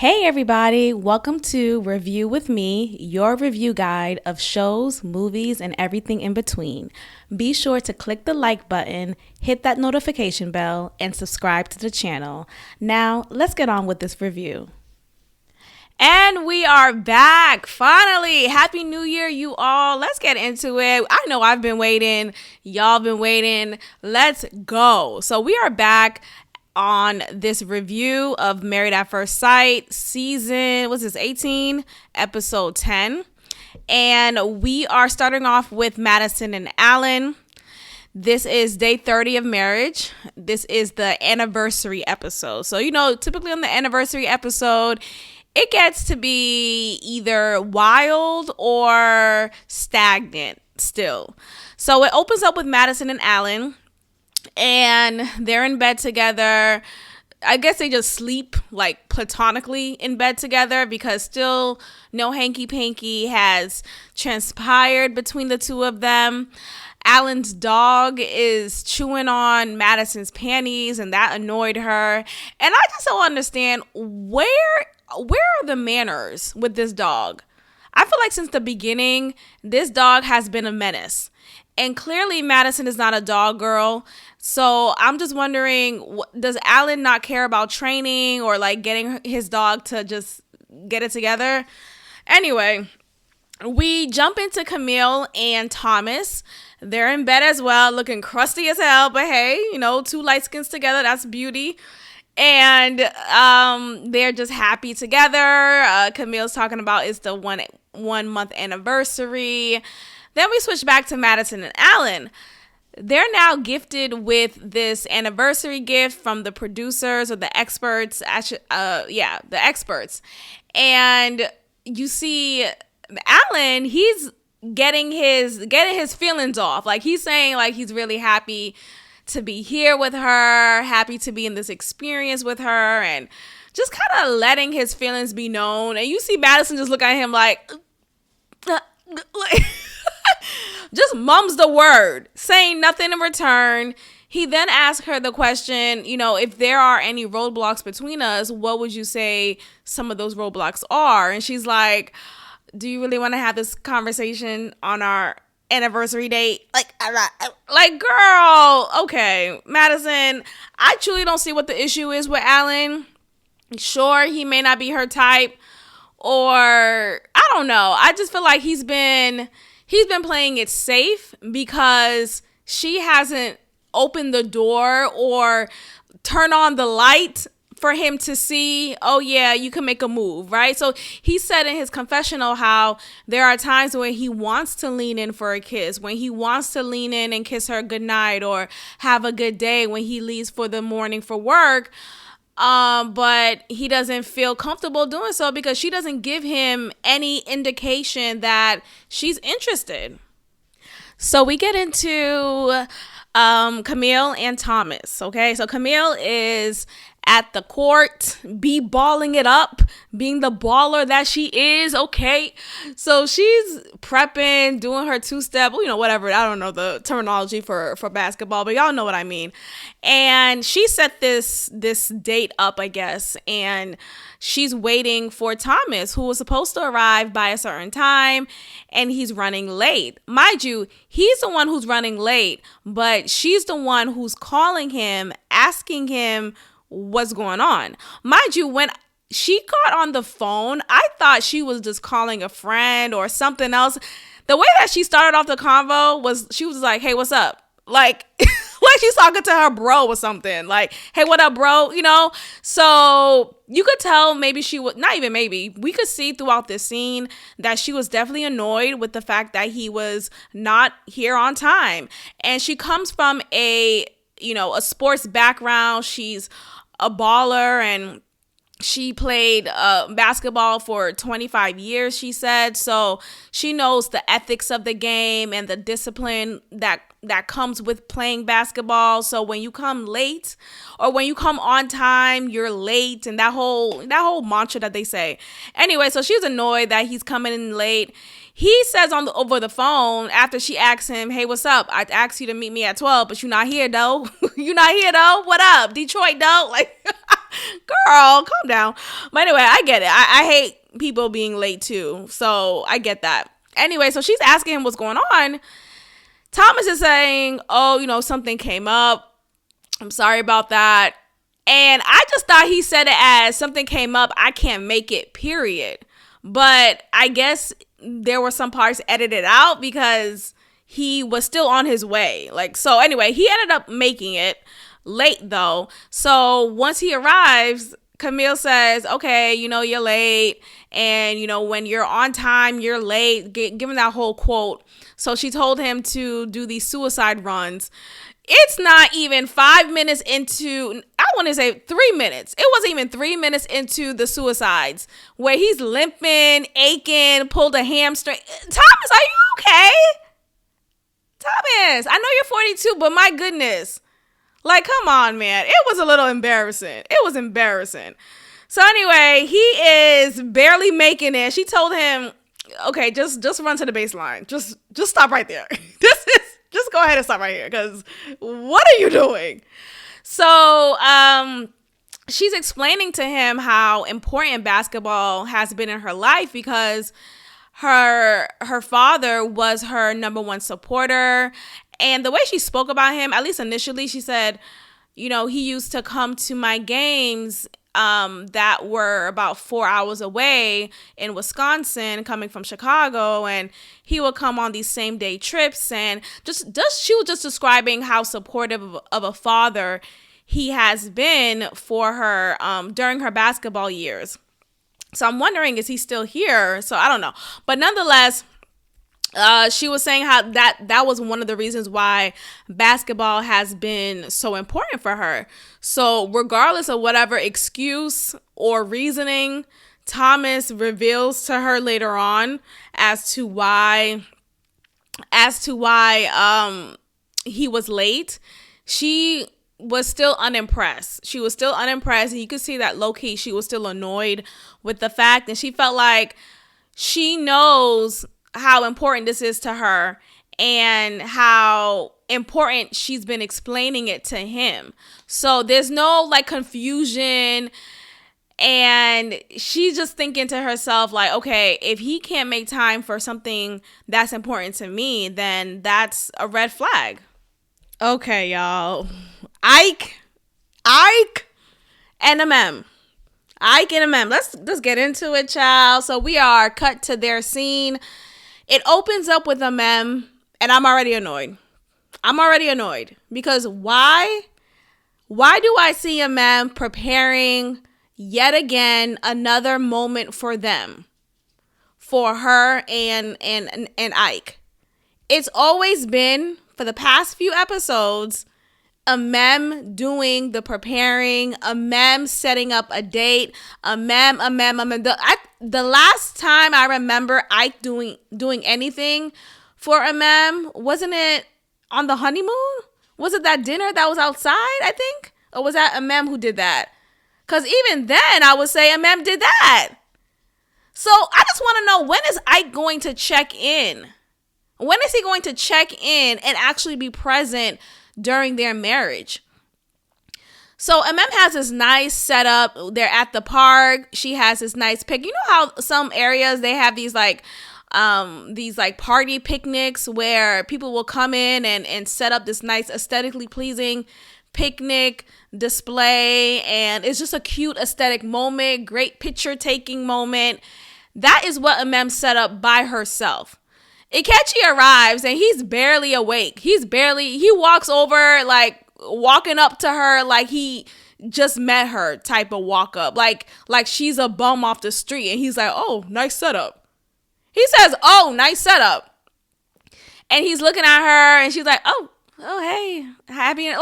Hey everybody, welcome to Review with Me, your review guide of shows, movies, and everything in between. Be sure to click the like button, hit that notification bell, and subscribe to the channel. Now, let's get on with this review. And we are back, finally. Happy New Year, you all. Let's get into it. I know I've been waiting. Y'all been waiting. Let's go. So we are back on this review of Married at First Sight season, what's this, 18, episode 10. And we are starting off with Madison and Alan. This is day 30 of marriage. This is the anniversary episode. So, typically on the anniversary episode, it gets to be either wild or stagnant still. So it opens up with Madison and Alan. And they're in bed together. I guess they just sleep like platonically in bed together because still no hanky-panky has transpired between the two of them. Alan's dog is chewing on Madison's panties and that annoyed her. And I just don't understand where are the manners with this dog? I feel like since the beginning, this dog has been a menace. And clearly Madison is not a dog girl. So I'm just wondering, does Alan not care about training or like getting his dog to just get it together? Anyway, we jump into Camille and Thomas. They're in bed as well, looking crusty as hell. But hey, two light skins together, that's beauty. And they're just happy together. Camille's talking about it's the one month anniversary. Then we switch back to Madison and Alan. They're now gifted with this anniversary gift from the producers or the experts. The experts. And you see Alan, he's getting his feelings off. Like he's saying like he's really happy to be here with her, happy to be in this experience with her, and just kind of letting his feelings be known. And you see Madison just look at him like just mum's the word, saying nothing in return. He then asks her the question, if there are any roadblocks between us, what would you say some of those roadblocks are? And she's like, do you really want to have this conversation on our anniversary date? Like, girl, okay. Madison, I truly don't see what the issue is with Alan. Sure, he may not be her type, or I don't know. I just feel like he's been playing it safe because she hasn't opened the door or turned on the light for him to see, oh yeah, you can make a move, right? So he said in his confessional how there are times when he wants to lean in for a kiss, when he wants to lean in and kiss her goodnight or have a good day when he leaves for the morning for work. But he doesn't feel comfortable doing so because she doesn't give him any indication that she's interested. So we get into Camille and Thomas. Okay, so Camille is at the court, balling it up, being the baller that she is. Okay, so she's prepping, doing her two-step, whatever. I don't know the terminology for basketball, but y'all know what I mean. And she set this date up, I guess, and she's waiting for Thomas, who was supposed to arrive by a certain time, and he's running late. Mind you, he's the one who's running late, but she's the one who's calling him, asking him what's going on. Mind you, when she got on the phone, I thought she was just calling a friend or something else. The way that she started off the convo was she was like, hey, what's up? Like she's talking to her bro or something. Like, hey, what up, bro? So you could tell maybe she would, not even maybe, we could see throughout this scene that she was definitely annoyed with the fact that he was not here on time. And she comes from a sports background. She's a baller and she played basketball for 25 years, she said. So she knows the ethics of the game and the discipline that comes with playing basketball. So when you come late or when you come on time, you're late, and that whole mantra that they say. Anyway, so she's annoyed that he's coming in late. He says over the phone after she asks him, hey, what's up? I asked you to meet me at 12, but you're not here, though. You're not here, though. What up? Detroit, though? Like, Girl, calm down. But anyway, I get it. I hate people being late too. So I get that. Anyway, so she's asking him what's going on. Thomas is saying, oh, something came up. I'm sorry about that. And I just thought he said it as something came up. I can't make it, period. But I guess there were some parts edited out because he was still on his way. So anyway, he ended up making it late though. So once he arrives, Camille says, okay, you're late. And, when you're on time, you're late. Given that whole quote. So she told him to do these suicide runs. It's not even 5 minutes into, I want to say 3 minutes. It wasn't even 3 minutes into the suicides where he's limping, aching, pulled a hamstring. Thomas, are you okay? Thomas, I know you're 42, but my goodness. Come on, man. It was a little embarrassing. It was embarrassing. So anyway, he is barely making it. She told him, okay, just run to the baseline. Just stop right there. Just go ahead and stop right here, because what are you doing? So she's explaining to him how important basketball has been in her life because her father was her number one supporter. And the way she spoke about him, at least initially, she said, he used to come to my games that were about 4 hours away in Wisconsin, coming from Chicago, and he would come on these same day trips, and she was just describing how supportive of a father he has been for her during her basketball years. So I'm wondering, is he still here? So I don't know, but nonetheless, she was saying how that was one of the reasons why basketball has been so important for her. So regardless of whatever excuse or reasoning Thomas reveals to her later on as to why he was late, she was still unimpressed. She was still unimpressed. And you could see that low key, she was still annoyed with the fact, and she felt like she knows how important this is to her and how important she's been explaining it to him. So there's no confusion, and she's just thinking to herself okay, if he can't make time for something that's important to me, then that's a red flag. Okay, y'all. Ike and MM. Ike and MM. Let's get into it, child. So we are cut to their scene. It opens up with a mem, and I'm already annoyed. Because why do I see a mem preparing yet again another moment for them, for her and Ike? It's always been, for the past few episodes, a mem doing the preparing, a mem setting up a date, a mem. The last time I remember Ike doing anything for a mem, wasn't it on the honeymoon? Was it that dinner that was outside, I think? Or was that a mem who did that? Because even then, I would say a mem did that. So I just want to know, when is Ike going to check in? When is he going to check in and actually be present during their marriage? So MM has this nice setup. They're at the park. She has this nice pic. You know how some areas they have these party picnics where people will come in and set up this nice aesthetically pleasing picnic display, and it's just a cute aesthetic moment, great picture taking moment. That is what MM set up by herself. Ikechi arrives and he's barely awake. He walks over walking up to her like he just met her type of walk up, like she's a bum off the street, and he's like, oh, nice setup. He says, oh, nice setup. And he's looking at her and she's like, oh, hey, happy.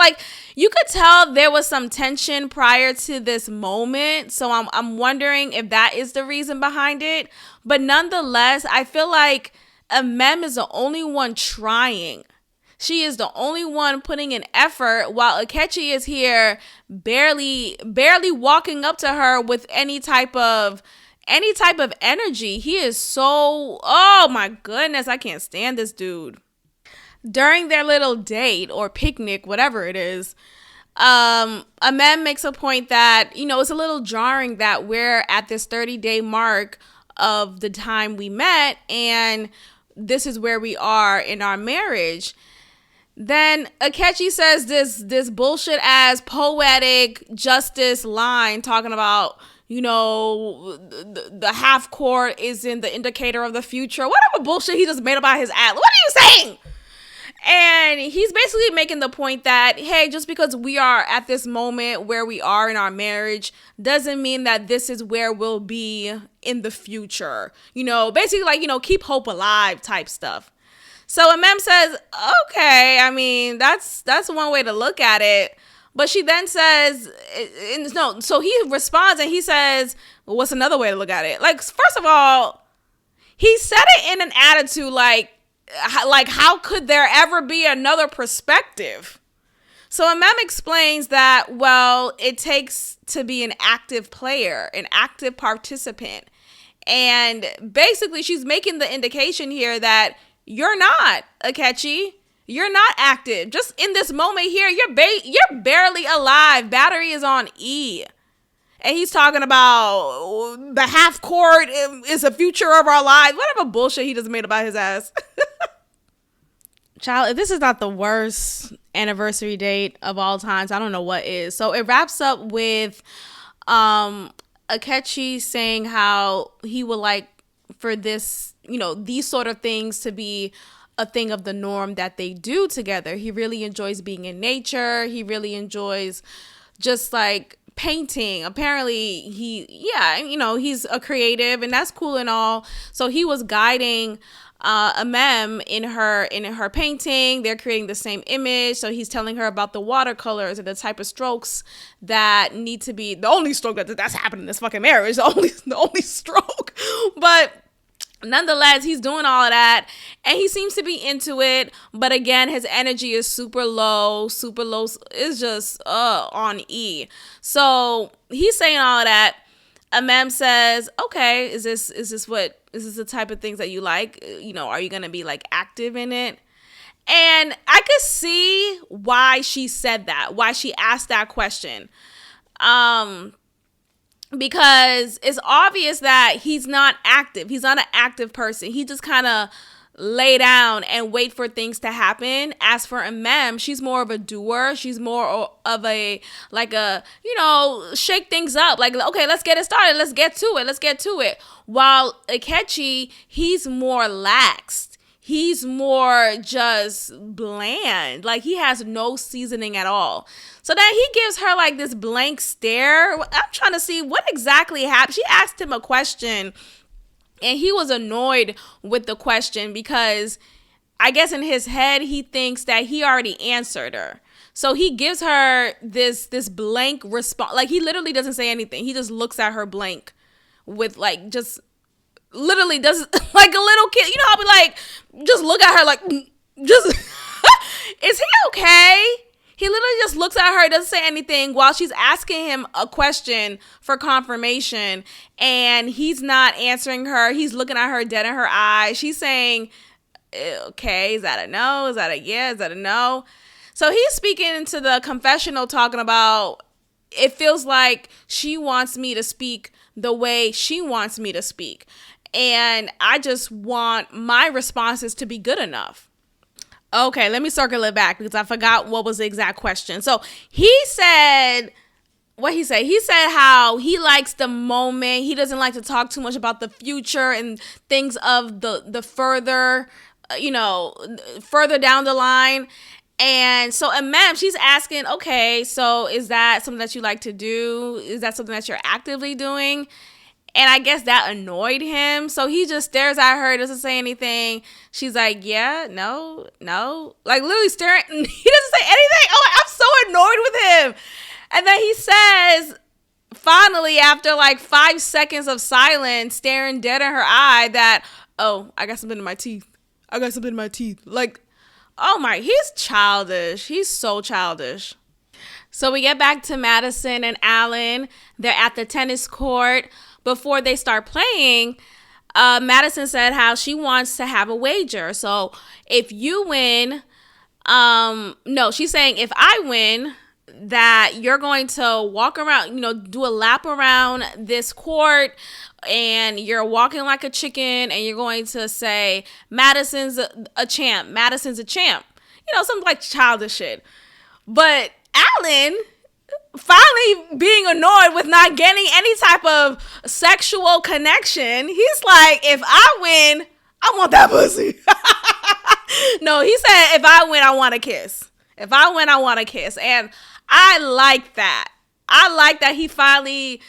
You could tell there was some tension prior to this moment. So I'm wondering if that is the reason behind it. But nonetheless, I feel like Mem is the only one trying. She is the only one putting in effort, while Akechi is here barely walking up to her with any type of energy. He is so, oh my goodness, I can't stand this dude. During their little date or picnic, whatever it is, Amem makes a point that, it's a little jarring that we're at this 30-day mark of the time we met, and this is where we are in our marriage. Then Akechi says this bullshit ass poetic justice line talking about, the half court isn't the indicator of the future. Whatever bullshit he just made about his ad. What are you saying? And he's basically making the point that, hey, just because we are at this moment where we are in our marriage doesn't mean that this is where we'll be in the future. Basically like, keep hope alive type stuff. So Amem says, okay, I mean, that's one way to look at it. But she then says, no, so he responds and he says, well, what's another way to look at it? Like, first of all, he said it in an attitude like how could there ever be another perspective? So Amem explains that, well, it takes to be an active player, an active participant. And basically she's making the indication here that you're not, Akechi. You're not active. Just in this moment here, you're barely alive. Battery is on E. And he's talking about the half court is the future of our lives. Whatever bullshit he just made about his ass. Child, if this is not the worst anniversary date of all times, I don't know what is. So it wraps up with Akechi saying how he would like for this, these sort of things to be a thing of the norm that they do together. He really enjoys being in nature. He really enjoys just like painting. Apparently he's a creative, and that's cool and all. So he was guiding Amem in her painting. They're creating the same image. So he's telling her about the watercolors and the type of strokes that need to be the only stroke that's happened in this fucking marriage. The only stroke. But nonetheless, he's doing all of that and he seems to be into it. But again, his energy is super low. It's just on E. So he's saying all of that. Amem says, okay, is this the type of things that you like? Are you going to be like active in it? And I could see why she said that, why she asked that question. Because it's obvious that he's not active. He's not an active person. He just kind of lay down and wait for things to happen. As for Amem, she's more of a doer. She's more of a shake things up. Like, okay, let's get it started. Let's get to it. While Akechi, he's more laxed. He's more just bland. Like, he has no seasoning at all. So then he gives her like this blank stare. I'm trying to see what exactly happened. She asked him a question and he was annoyed with the question because I guess in his head, he thinks that he already answered her. So he gives her this blank response. Like, he literally doesn't say anything. He just looks at her blank with like just literally does like a little kid. I'll be like, just look at her like, just, is he okay? He literally just looks at her, doesn't say anything while she's asking him a question for confirmation, and he's not answering her. He's looking at her dead in her eyes. She's saying, okay, is that a no? Is that a yeah? Is that a no? So he's speaking into the confessional, talking about, it feels like she wants me to speak the way she wants me to speak. And I just want my responses to be good enough. Okay, let me circle it back because I forgot what was the exact question. So he said, what he said? He said how he likes the moment. He doesn't like to talk too much about the future and things of the further, further down the line. And so Amem, she's asking, okay, so is that something that you like to do? Is that something that you're actively doing? And I guess that annoyed him. So he just stares at her, doesn't say anything. She's like, yeah, no. Like, literally staring. He doesn't say anything. Oh, I'm so annoyed with him. And then he says, finally, after like 5 seconds of silence, staring dead in her eye, that, oh, I got something in my teeth. Like, oh my, he's childish. He's so childish. So we get back to Madison and Alan. They're at the tennis court. Before they start playing, Madison said how she wants to have a wager. So if you win, no, she's saying if I win, that you're going to walk around, do a lap around this court, and you're walking like a chicken, and you're going to say, Madison's a champ. Madison's a champ. Something like childish shit. But Alan, finally being annoyed with not getting any type of sexual connection, he's like, if I win, I want that pussy. No, he said, if I win, I want a kiss. If I win, I want a kiss. And I like that. I like that he finally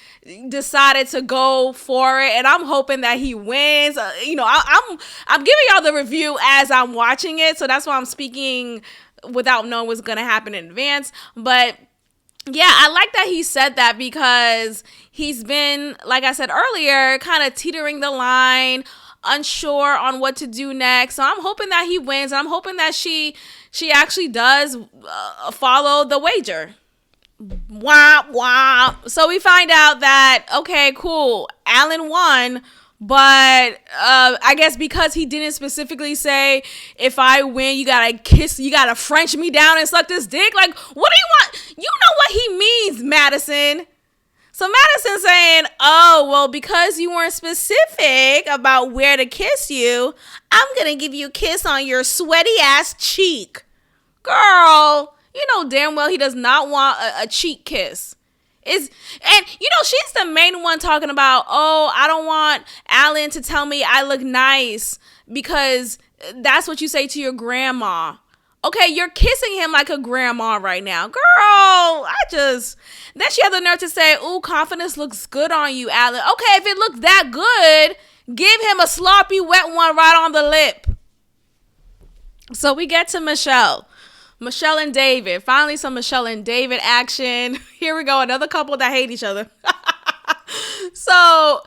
decided to go for it, and I'm hoping that he wins. I'm giving y'all the review as I'm watching it, so that's why I'm speaking without knowing what's gonna happen in advance. But yeah, I like that he said that, because he's been, like I said earlier, kind of teetering the line, unsure on what to do next. So I'm hoping that he wins, and I'm hoping that she actually does follow the wager. Womp womp. So we find out that, okay, cool, Alan won, but I guess because he didn't specifically say, if I win, you gotta kiss, you gotta French me down and suck this dick. Like, what do you want? You know what he means, Madison. So Madison saying, oh, well, because you weren't specific about where to kiss you, I'm gonna give you a kiss on your sweaty ass cheek. Girl, you know damn well he does not want a cheek kiss. She's the main one talking about, oh, I don't want Alan to tell me I look nice because that's what you say to your grandma. Okay, you're kissing him like a grandma right now. Girl, then she had the nerve to say, ooh, confidence looks good on you, Alan. Okay, if it looks that good, give him a sloppy wet one right on the lip. So we get to Michelle and David. Finally, some Michelle and David action. Here we go. Another couple that hate each other. So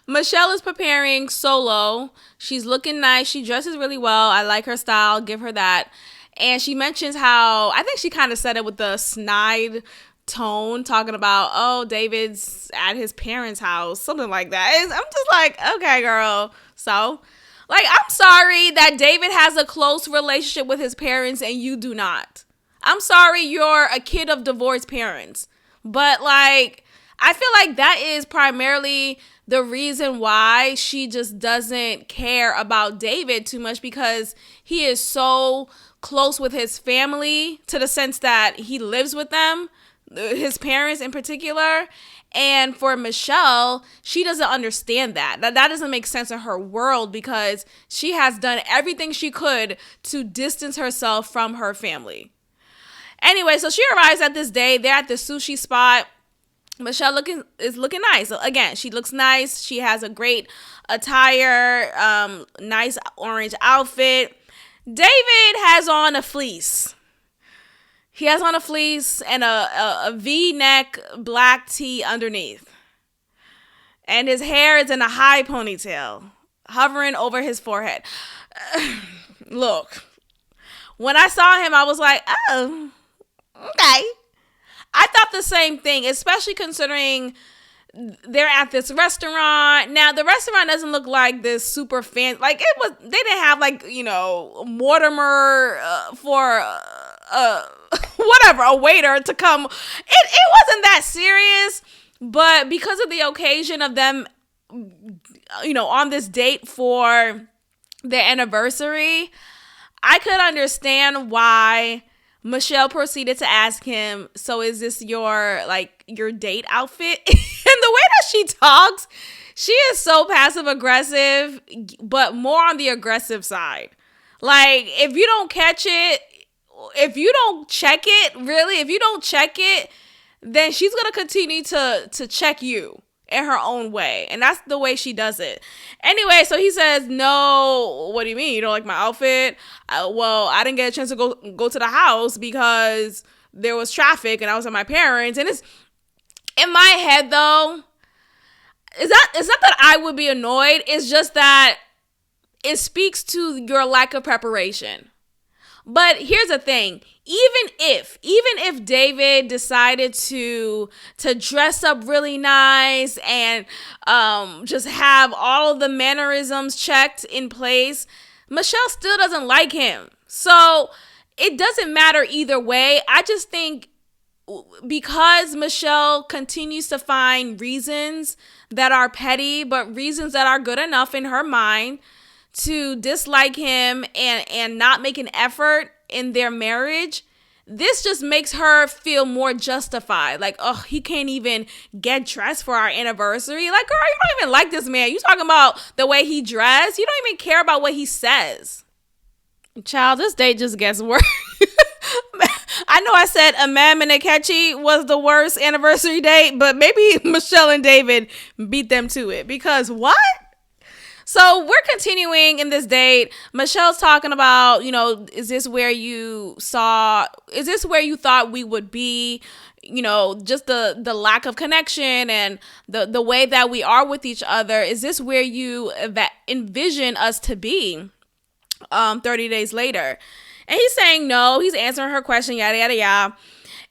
Michelle is preparing solo. She's looking nice. She dresses really well. I like her style. Give her that. And she mentions how, I think she kind of said it with the snide tone, talking about, oh, David's at his parents' house. Something like that. I'm just like, okay, girl. So, like, I'm sorry that David has a close relationship with his parents and you do not. I'm sorry you're a kid of divorced parents. But, like, I feel like that is primarily the reason why she just doesn't care about David too much, because he is so close with his family, to the sense that he lives with them, his parents in particular. And for Michelle, she doesn't understand that. That doesn't make sense in her world, because she has done everything she could to distance herself from her family. Anyway, so she arrives at this day. They're at the sushi spot. Michelle is looking nice. Again, she looks nice. She has a great attire, nice orange outfit. David has on a fleece. He has on a fleece and a V-neck black tee underneath. And his hair is in a high ponytail, hovering over his forehead. Look, when I saw him, I was like, oh, okay. I thought the same thing, especially considering they're at this restaurant. Now, the restaurant doesn't look like this super fancy. Like, they didn't have, like, Mortimer for whatever, a waiter to come. It wasn't that serious, but because of the occasion of them, on this date for their anniversary, I could understand why Michelle proceeded to ask him, so is this your date outfit? And the way that she talks, she is so passive aggressive, but more on the aggressive side. Like, if you don't catch it, if you don't check it, then she's going to continue to check you in her own way. And that's the way she does it. Anyway, so he says, no, what do you mean? You don't like my outfit? Well, I didn't get a chance to go to the house because there was traffic and I was at my parents. And it's in my head, though, it's not that I would be annoyed. It's just that it speaks to your lack of preparation. But here's the thing. Even if David decided to dress up really nice and just have all of the mannerisms checked in place, Michelle still doesn't like him. So it doesn't matter either way. I just think because Michelle continues to find reasons that are petty, but reasons that are good enough in her mind to dislike him and not make an effort in their marriage, this just makes her feel more justified. Like, oh, he can't even get dressed for our anniversary. Like, girl, you don't even like this man. You talking about the way he dressed. You don't even care about what he says. Child, this date just gets worse. I know I said Imam and Akechi was the worst anniversary date, but maybe Michelle and David beat them to it, because what? So we're continuing in this date. Michelle's talking about, is this where you thought we would be? Just the lack of connection and the way that we are with each other. Is this where you envision us to be 30 days later? And he's saying no. He's answering her question, yada, yada, yada.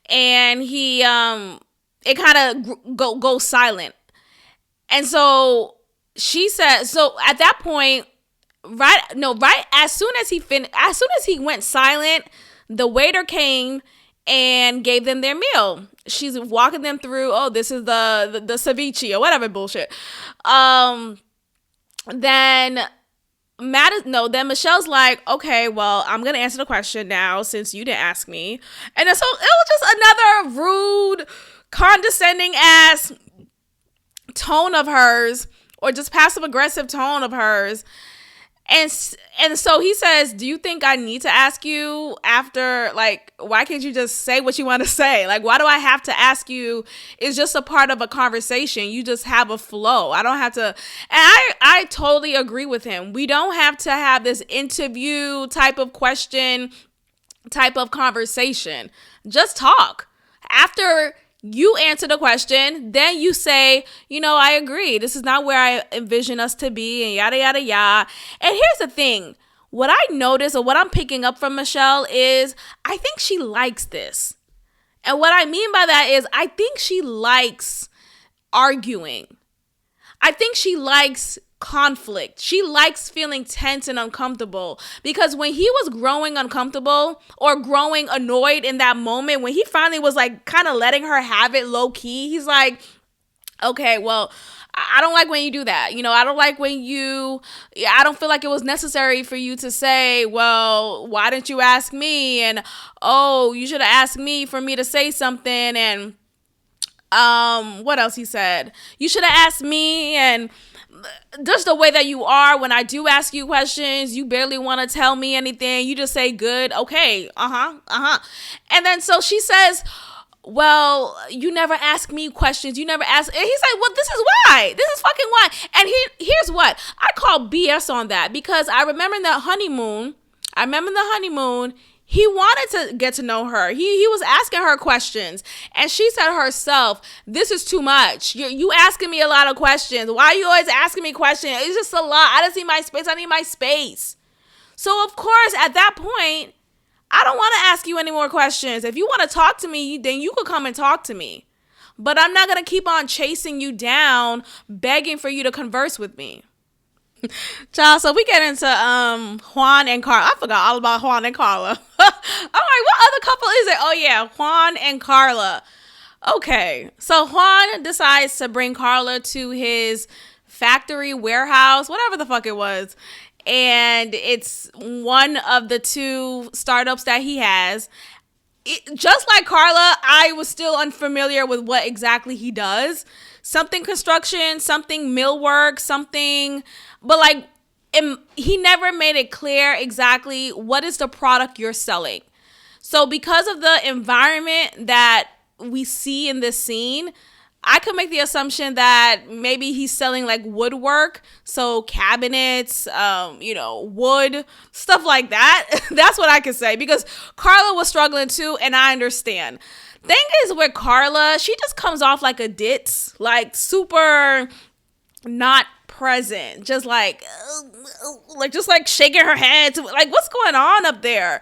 And he, it kind of goes silent. And so she said, so at that point, right as soon as he went silent, the waiter came and gave them their meal. She's walking them through, oh, this is the ceviche or whatever bullshit. Then Michelle's like, okay, well, I'm going to answer the question now since you didn't ask me. And so it was just another rude, condescending ass tone of hers, or just passive aggressive tone of hers. And so he says, do you think I need to ask you after, like, why can't you just say what you want to say? Like, why do I have to ask you? It's just a part of a conversation. You just have a flow. I don't have to. And I totally agree with him. We don't have to have this interview type of question, type of conversation. Just talk. After you answer the question, then you say, I agree. This is not where I envision us to be, and yada, yada, yada. And here's the thing. What I notice, or what I'm picking up from Michelle, is I think she likes this. And what I mean by that is I think she likes arguing. I think she likes conflict. She likes feeling tense and uncomfortable, because when he was growing uncomfortable or growing annoyed in that moment, when he finally was like kind of letting her have it low key, he's like, okay, well, I don't like when you do that. I don't like when I don't feel like it was necessary for you to say, well, why didn't you ask me? And, oh, you should have asked me for me to say something. And what else he said? You should have asked me. And just the way that you are, when I do ask you questions, you barely want to tell me anything. You just say good, okay, And then so she says, well, you never ask me questions. You never ask. And he's like, well, this is why. This is fucking why. And here's what. I call BS on that, because I remember the honeymoon, he wanted to get to know her. He was asking her questions. And she said herself, this is too much. You asking me a lot of questions. Why are you always asking me questions? It's just a lot. I just need my space. I need my space. So, of course, at that point, I don't want to ask you any more questions. If you want to talk to me, then you could come and talk to me. But I'm not going to keep on chasing you down, begging for you to converse with me. Child, so we get into Juan and Carla. I forgot all about Juan and Carla. I'm like, what other couple is it? Oh yeah, Juan and Carla. Okay, so Juan decides to bring Carla to his factory, warehouse, whatever the fuck it was, and it's one of the two startups that he has. Just like Carla, I was still unfamiliar with what exactly he does. Something construction, something mill work, something, but like he never made it clear exactly what is the product you're selling. So because of the environment that we see in this scene, I could make the assumption that maybe he's selling like woodwork, so cabinets, wood, stuff like that. That's what I could say, because Carla was struggling too, and I understand. Thing is, with Carla, she just comes off like a ditz, like super not present, just like shaking her head, like what's going on up there?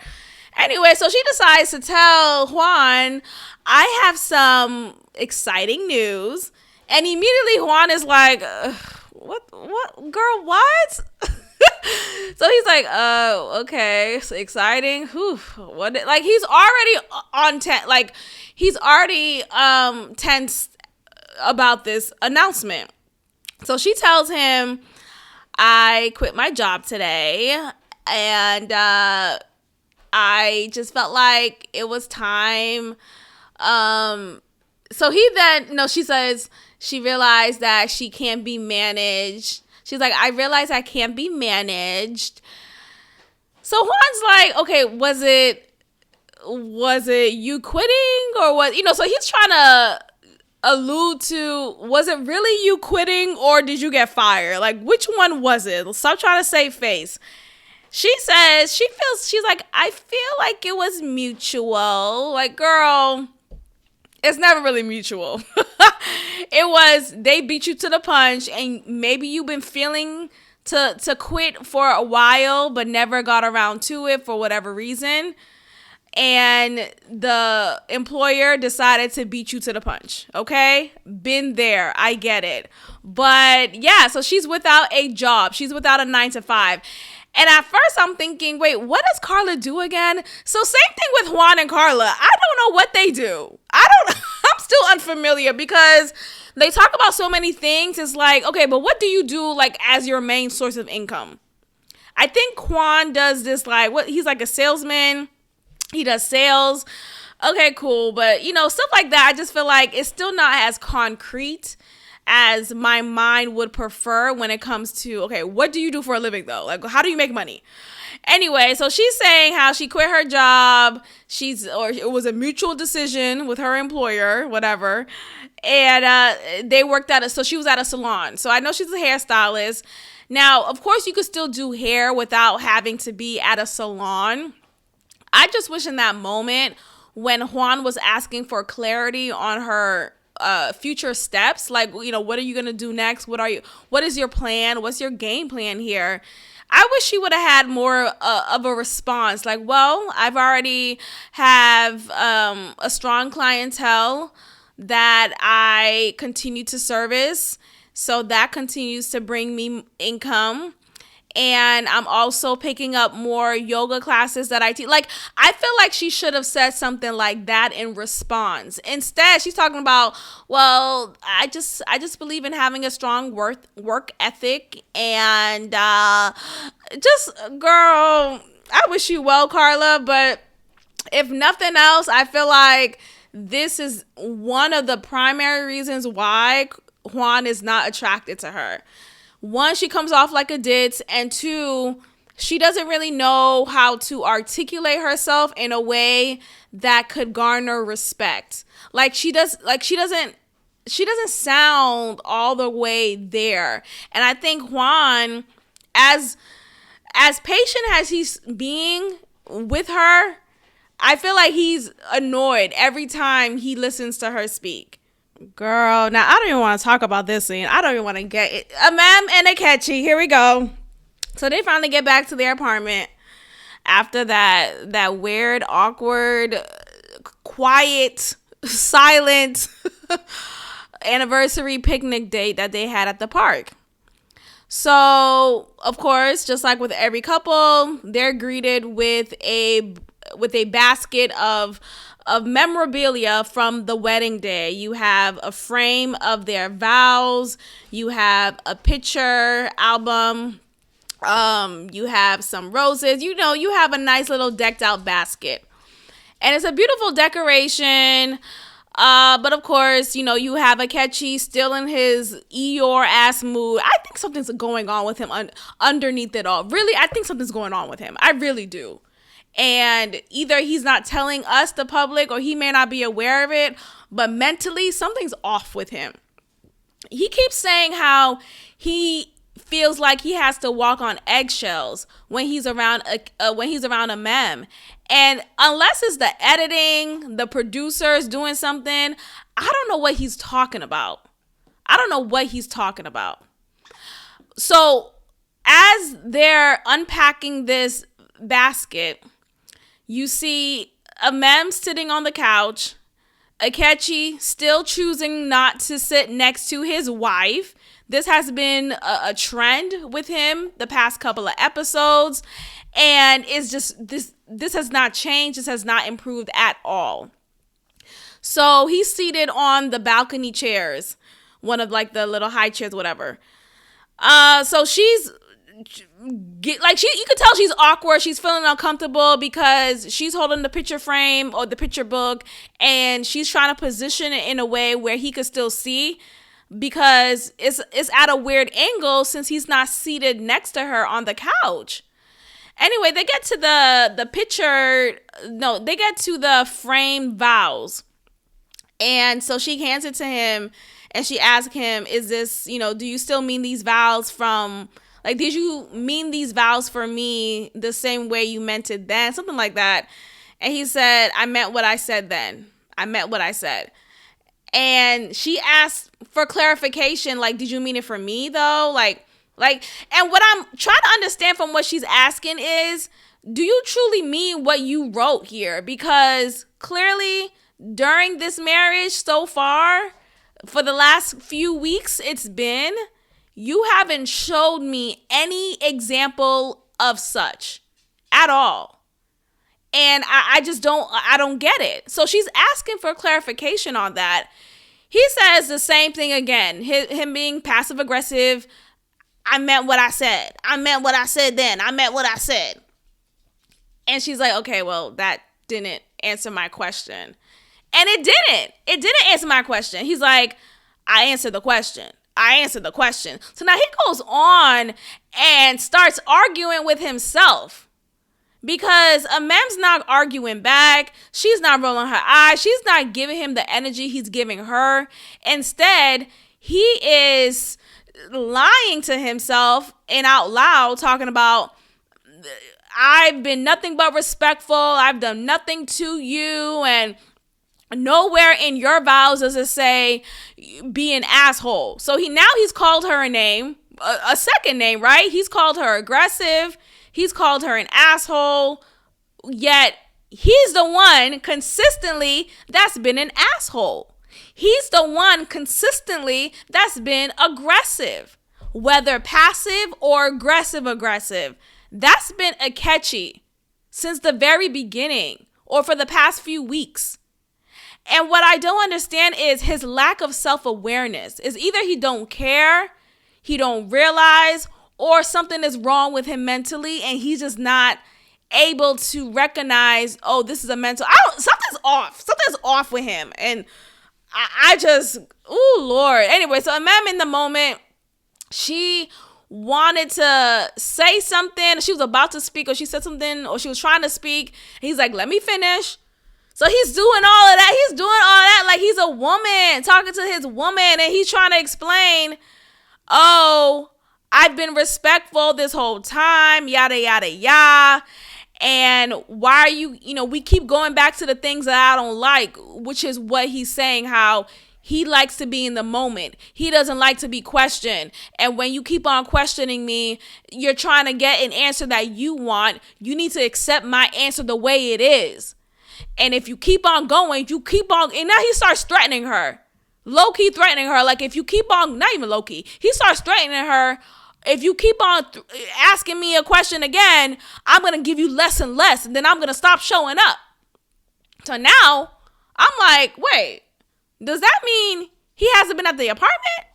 Anyway, so she decides to tell Juan, I have some exciting news. And immediately Juan is like, what, girl, what? So he's like, okay, so exciting. Whew, what? Like he's already on ten. Like he's already tense about this announcement. So she tells him, I quit my job today, and I just felt like it was time. So he then, no, she says she realized that she can't be managed. She's like, I realized I can't be managed. So Juan's like, okay, was it you quitting or what? So he's trying to allude to, was it really you quitting or did you get fired? Like, which one was it? Stop trying to save face. She says she's like, I feel like it was mutual. Like, girl, it's never really mutual. It was, they beat you to the punch and maybe you've been feeling to quit for a while, but never got around to it for whatever reason. And the employer decided to beat you to the punch. Okay? Been there. I get it. But yeah, so she's without a job. She's without a 9-to-5. And at first I'm thinking, wait, what does Carla do again? So same thing with Juan and Carla. I don't know what they do. I'm still unfamiliar because they talk about so many things. It's like, okay, but what do you do like as your main source of income? I think Juan does this like, he's like a salesman. He does sales. Okay, cool. But stuff like that, I just feel like it's still not as concrete as my mind would prefer when it comes to, okay, what do you do for a living though? Like, how do you make money? Anyway, so she's saying how she quit her job. Or it was a mutual decision with her employer, whatever. And they worked so she was at a salon. So I know she's a hairstylist. Now, of course, you could still do hair without having to be at a salon. I just wish in that moment when Juan was asking for clarity on her future steps, like, what are you going to do next? What is your plan? What's your game plan here? I wish she would have had more of a response. Like, well, I've already have a strong clientele that I continue to service. So that continues to bring me income. And I'm also picking up more yoga classes that I teach. Like, I feel like she should have said something like that in response. Instead, she's talking about, well, I just believe in having a strong work ethic. And just, girl, I wish you well, Carla. But if nothing else, I feel like this is one of the primary reasons why Juan is not attracted to her. One, she comes off like a ditz, and two, she doesn't really know how to articulate herself in a way that could garner respect. She doesn't sound all the way there. And I think Juan, as patient as he's being with her, I feel like he's annoyed every time he listens to her speak. Girl, now I don't even want to talk about this scene. I don't even want to get it. A ma'am and a catchy. Here we go. So they finally get back to their apartment after that weird, awkward, quiet, silent anniversary picnic date that they had at the park. So, of course, just like with every couple, they're greeted with a basket of memorabilia from the wedding day. You have a frame of their vows. You have a picture album. You have some roses. You have a nice little decked out basket. And it's a beautiful decoration. But of course, you have Akechi still in his Eeyore ass mood. I think something's going on with him underneath it all. Really, I think something's going on with him. I really do. And either he's not telling us, the public, or he may not be aware of it, but mentally something's off with him. He keeps saying how he feels like he has to walk on eggshells when he's around a mem. And unless it's the editing, the producers doing something, I don't know what he's talking about. So as they're unpacking this basket, you see a mem sitting on the couch, Akechi still choosing not to sit next to his wife. This has been a trend with him the past couple of episodes. And it's just, this has not changed. This has not improved at all. So he's seated on the balcony chairs, one of like the little high chairs, whatever. So she's you could tell she's awkward. She's feeling uncomfortable because she's holding the picture frame or the picture book, and she's trying to position it in a way where he could still see, because it's at a weird angle since he's not seated next to her on the couch. Anyway, they get to they get to the framed vows. And so she hands it to him and she asks him, is this, do you still mean these vows from, like, did you mean these vows for me the same way you meant it then? Something like that. And he said, I meant what I said then. I meant what I said. And she asked for clarification, like, did you mean it for me though? Like, and what I'm trying to understand from what she's asking is, do you truly mean what you wrote here? Because clearly during this marriage so far, for the last few weeks it's been, you haven't showed me any example of such at all. And I don't get it. So she's asking for clarification on that. He says the same thing again, him being passive aggressive. I meant what I said. I meant what I said then. I meant what I said. And she's like, okay, well, that didn't answer my question. And it didn't answer my question. He's like, I answered the question. So now he goes on and starts arguing with himself, because Amem's not arguing back. She's not rolling her eyes. She's not giving him the energy he's giving her. Instead, he is lying to himself and out loud talking about, I've been nothing but respectful. I've done nothing to you. And nowhere in your vows does it say be an asshole. So he's called her a name, a second name, right? He's called her aggressive. He's called her an asshole. Yet he's the one consistently that's been an asshole. He's the one consistently that's been aggressive, whether passive or aggressive. That's been Akechi since the very beginning, or for the past few weeks. And what I don't understand is his lack of self-awareness. Is either he don't care, he don't realize, or something is wrong with him mentally and he's just not able to recognize, oh, this is a mental, something's off with him. And I just, oh Lord. Anyway, so Amem in the moment, she wanted to say something. She was about to speak, or she said something, or she was trying to speak. He's like, let me finish. So he's doing all of that. Like he's a woman talking to his woman, and he's trying to explain, oh, I've been respectful this whole time, yada, yada, yada. And why are you, we keep going back to the things that I don't like, which is what he's saying, how he likes to be in the moment. He doesn't like to be questioned. And when you keep on questioning me, you're trying to get an answer that you want. You need to accept my answer the way it is. And if you keep on going, and now he starts threatening her. Low-key threatening her. Like if you keep on, not even low-key, he starts threatening her. If you keep on asking me a question again, I'm going to give you less and less, and then I'm going to stop showing up. So now I'm like, wait, does that mean he hasn't been at the apartment?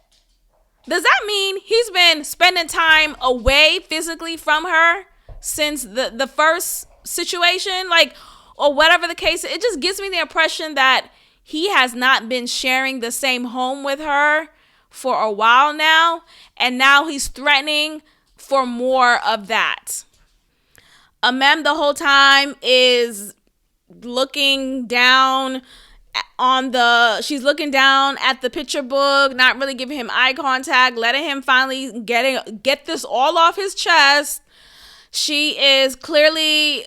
Does that mean he's been spending time away physically from her since the first situation? Like, or whatever the case, it just gives me the impression that he has not been sharing the same home with her for a while now, and now he's threatening for more of that. Amem the whole time is looking down she's looking down at the picture book, not really giving him eye contact, letting him finally get this all off his chest. She is clearly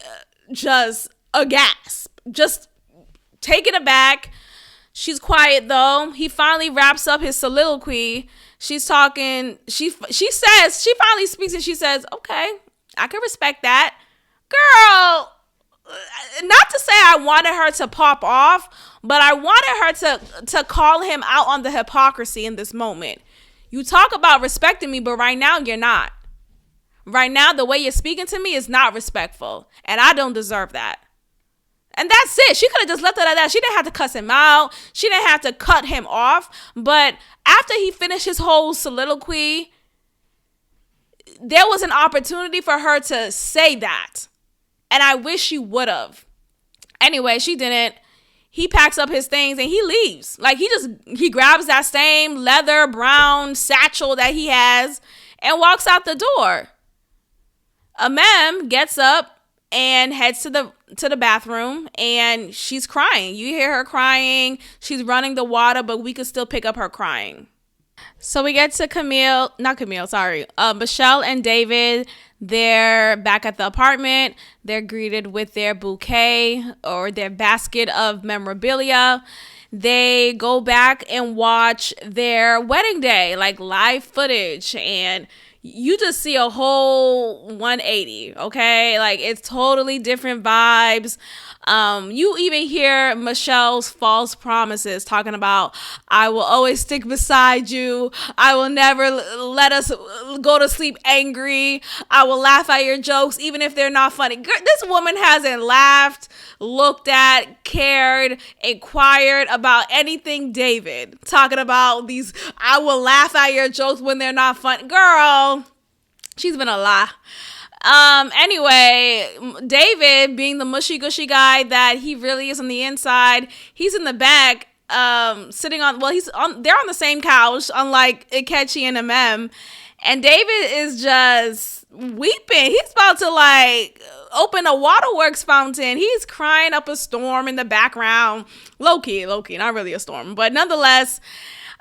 just aghast, just taken aback. She's quiet though. He finally wraps up his soliloquy. She's talking. She finally speaks and she says, okay, I can respect that. Girl, not to say I wanted her to pop off, but I wanted her to call him out on the hypocrisy in this moment. You talk about respecting me, but right now you're not. Right now, the way you're speaking to me is not respectful, and I don't deserve that. And that's it. She could have just left it at that. She didn't have to cuss him out. She didn't have to cut him off. But after he finished his whole soliloquy, there was an opportunity for her to say that. And I wish she would have. Anyway, she didn't. He packs up his things and he leaves. Like, he grabs that same leather brown satchel that he has and walks out the door. Amem gets up and heads to the bathroom, and she's crying. You hear her crying. She's running the water, but we could still pick up her crying. So we get to Michelle and David. They're back at the apartment. They're greeted with their bouquet or their basket of memorabilia. They go back and watch their wedding day, like live footage, and you just see a whole 180, okay? Like, it's totally different vibes. You even hear Michelle's false promises talking about, I will always stick beside you. I will never let us go to sleep angry. I will laugh at your jokes, even if they're not funny. This woman hasn't laughed, looked at, cared, inquired about anything David. Talking about these, I will laugh at your jokes when they're not funny. Girl, she's been a lie. Anyway, David, being the mushy gushy guy that he really is on the inside, he's in the back, sitting on, they're on the same couch, unlike Ikechi and Amem, and David is just weeping. He's about to like open a waterworks fountain. He's crying up a storm in the background. Low-key, not really a storm, but nonetheless,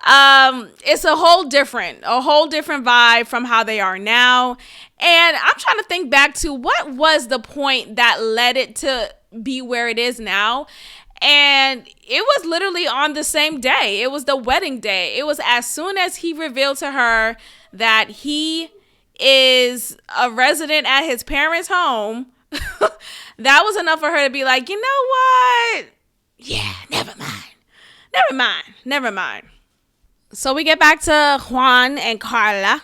it's a whole different vibe from how they are now. And I'm trying to think back to what was the point that led it to be where it is now. And it was literally on the same day. It was the wedding day. It was as soon as he revealed to her that he is a resident at his parents' home. That was enough for her to be like, you know what? Yeah, never mind. So we get back to Juan and Carla.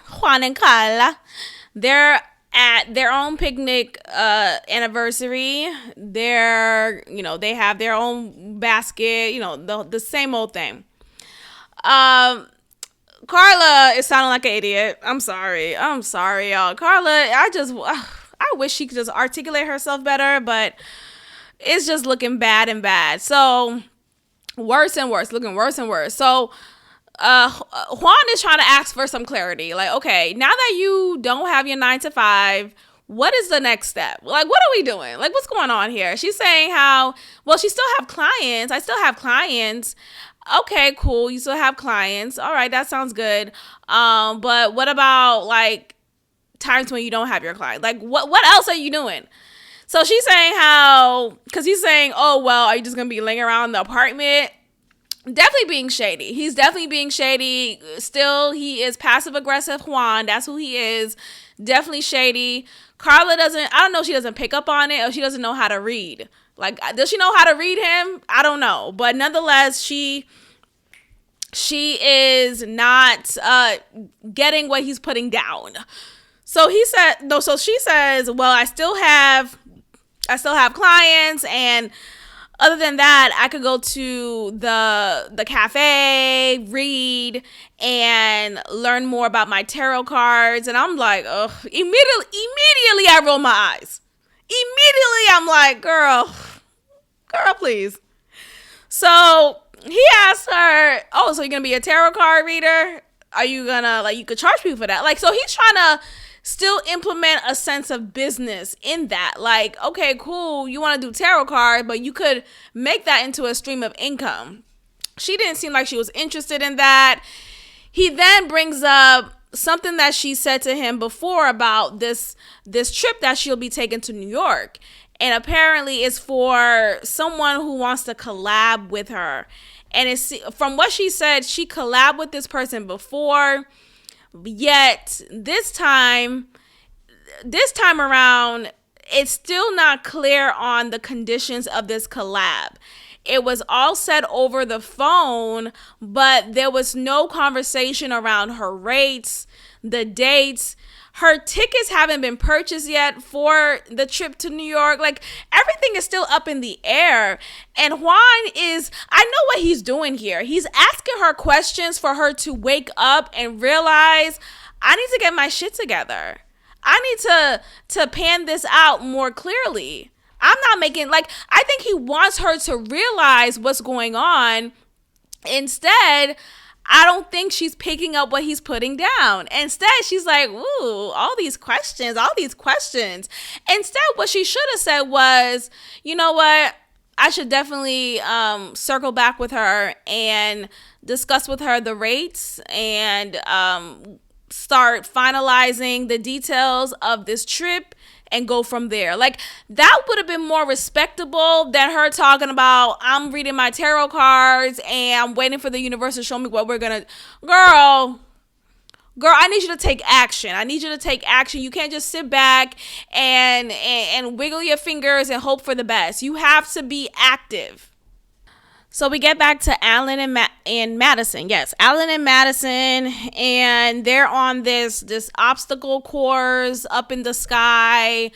They're at their own picnic anniversary. They have their own basket, the same old thing. Carla is sounding like an idiot. I'm sorry, y'all. Carla, I wish she could just articulate herself better, but it's just looking bad and bad. So worse and worse. So Juan is trying to ask for some clarity. Like, okay, now that you don't have your 9 to 5, what is the next step? Like, what are we doing? Like, what's going on here? She's saying how, well, she still have clients. I still have clients. Okay, cool. You still have clients. All right, that sounds good. But what about like times when you don't have your client? Like, what else are you doing? So she's saying how, because he's saying, oh, well, are you just going to be laying around the apartment? Definitely being shady. He's definitely being shady. Still, he is passive aggressive Juan. That's who he is. Definitely shady. Carla I don't know if she doesn't pick up on it or she doesn't know how to read. Like, does she know how to read him? I don't know. But nonetheless, she is not getting what he's putting down. So she says, well, I still have clients, and other than that, I could go to the cafe, read, and learn more about my tarot cards. And I'm like, ugh. Immediately I roll my eyes. Immediately I'm like, girl, please. So he asked her, oh, so you're going to be a tarot card reader? Are you going to, like, you could charge people for that? Like, so he's trying to still implement a sense of business in that. Like, okay, cool, you want to do tarot cards, but you could make that into a stream of income. She didn't seem like she was interested in that. He then brings up something that she said to him before about this trip that she'll be taking to New York. And apparently it's for someone who wants to collab with her. And it's, from what she said, she collabed with this person before. Yet this time around, it's still not clear on the conditions of this collab. It was all said over the phone, but there was no conversation around her rates, the dates. Her tickets haven't been purchased yet for the trip to New York. Like, everything is still up in the air. And Juan I know what he's doing here. He's asking her questions for her to wake up and realize, I need to get my shit together. I need to pan this out more clearly. I'm not making, like, I think he wants her to realize what's going on. Instead, I don't think she's picking up what he's putting down. Instead, she's like, ooh, all these questions. Instead, what she should have said was, you know what? I should definitely circle back with her and discuss with her the rates and start finalizing the details of this trip and go from there. Like, that would have been more respectable than her talking about, I'm reading my tarot cards and I'm waiting for the universe to show me what we're gonna. Girl, I need you to take action. You can't just sit back and wiggle your fingers and hope for the best. You have to be active. So we get back to Alan and Madison. Yes, Alan and Madison, and they're on this obstacle course up in the sky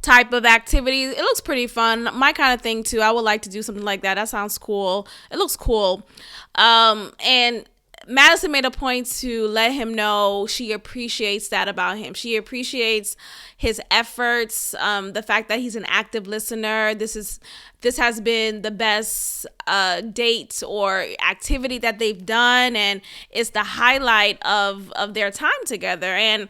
type of activity. It looks pretty fun. My kind of thing too. I would like to do something like that. That sounds cool. It looks cool. And Madison made a point to let him know she appreciates that about him. She appreciates his efforts, the fact that he's an active listener. This has been the best date or activity that they've done, and it's the highlight of their time together. And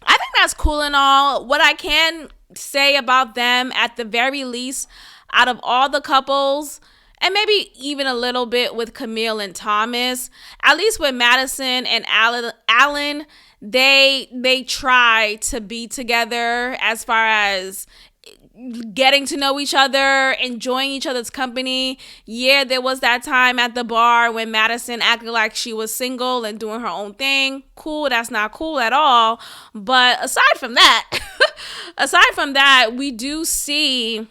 I think that's cool and all. What I can say about them, at the very least, out of all the couples, and maybe even a little bit with Camille and Thomas, at least with Madison and Alan, they try to be together as far as getting to know each other, enjoying each other's company. Yeah, there was that time at the bar when Madison acted like she was single and doing her own thing. Cool, that's not cool at all. But aside from that, we do see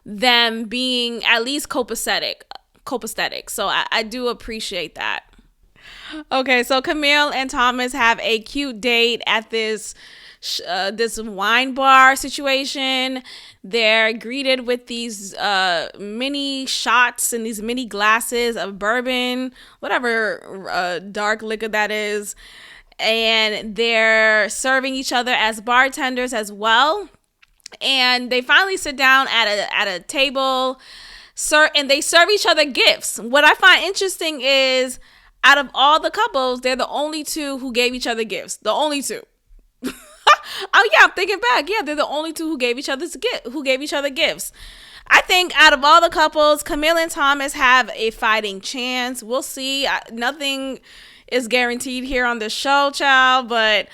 them being at least copacetic. So I do appreciate that. Okay, so Camille and Thomas have a cute date at this wine bar situation. They're greeted with these mini shots and these mini glasses of bourbon, whatever dark liquor that is. And they're serving each other as bartenders as well. And they finally sit down at a table, and they serve each other gifts. What I find interesting is, out of all the couples, they're the only two who gave each other gifts. The only two. Oh yeah, I'm thinking back. Yeah, they're the only two who gave each other gifts. I think out of all the couples, Camille and Thomas have a fighting chance. We'll see. Nothing is guaranteed here on the show, child, but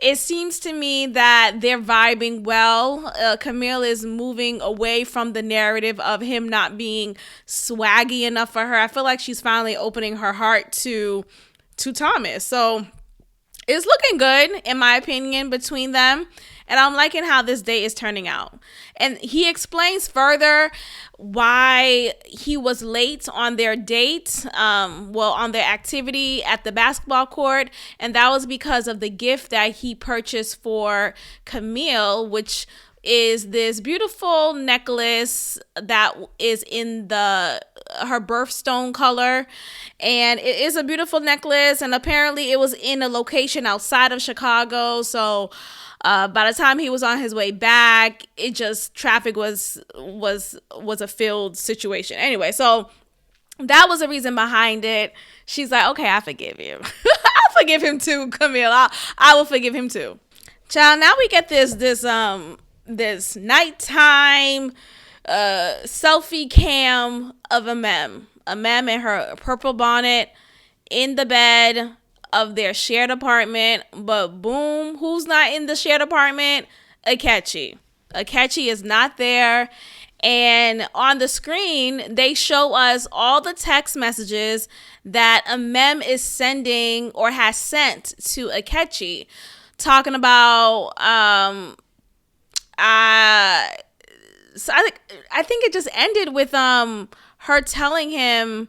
it seems to me that they're vibing well. Camille is moving away from the narrative of him not being swaggy enough for her. I feel like she's finally opening her heart to Thomas. So it's looking good, in my opinion, between them. And I'm liking how this date is turning out. And he explains further why he was late on their date, on their activity at the basketball court. And that was because of the gift that he purchased for Camille, which is this beautiful necklace that is in her birthstone color. And it is a beautiful necklace. And apparently it was in a location outside of Chicago. So by the time he was on his way back, traffic was a filled situation. Anyway, so that was the reason behind it. She's like, okay, I forgive you. I'll forgive him too, Camille. I will forgive him too. Child, now we get this nighttime selfie cam of a mem in her purple bonnet in the bed of their shared apartment. But boom, who's not in the shared apartment? Akechi is not there. And on the screen, they show us all the text messages that a mem is sending or has sent to Akechi, talking about so I think it just ended with her telling him,